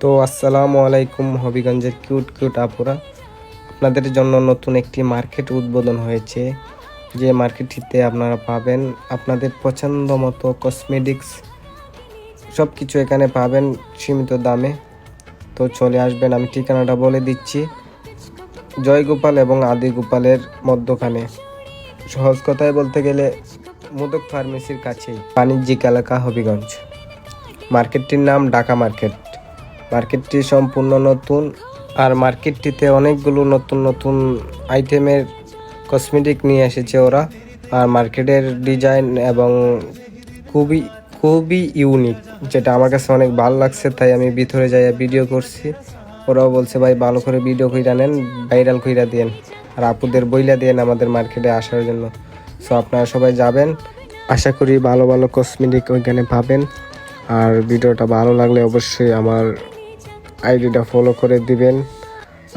তো আসসালামু আলাইকুম হবিগঞ্জের কিউট কিউট আপুরা, আপনাদের জন্য নতুন একটি মার্কেট উদ্বোধন হয়েছে। যে মার্কেটটিতে আপনারা পাবেন আপনাদের পছন্দ মতো কসমেটিক্স, সব কিছু এখানে পাবেন সীমিত দামে। তো চলে আসবেন, আমি ঠিকানাটা বলে দিচ্ছি। জয়গোপাল এবং আদি গোপালের মধ্যখানে, সহজ কথায় বলতে গেলে মোদক ফার্মেসির কাছেই, বাণিজ্যিক এলাকা হবিগঞ্জ। মার্কেটটির নাম ঢাকা মার্কেট। মার্কেটটি সম্পূর্ণ নতুন, আর মার্কেটটিতে অনেকগুলো নতুন নতুন আইটেমের কসমেটিক নিয়ে এসেছে ওরা। আর মার্কেটের ডিজাইন এবং খুবই খুবই ইউনিক, যেটা আমার কাছে অনেক ভালো লাগছে, তাই আমি ভিতরে যাই ভিডিও করছি। ওরাও বলছে ভাই ভালো করে ভিডিও কইরা নেন, ভাইরাল কইরা দিয়েন, আর আপুদের বইলা দিয়েন আমাদের মার্কেটে আসার জন্য। সো আপনারা সবাই যাবেন, আশা করি ভালো ভালো কসমেটিক ওইখানে পাবেন। আর ভিডিওটা ভালো লাগলে অবশ্যই আমার আইডিটা ফলো করে দিবেন,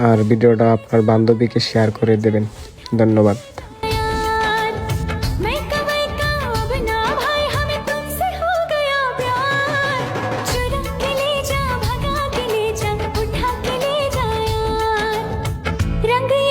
আর ভিডিওটা আপনার বান্ধবীকে শেয়ার করে দেবেন। ধন্যবাদ। रंग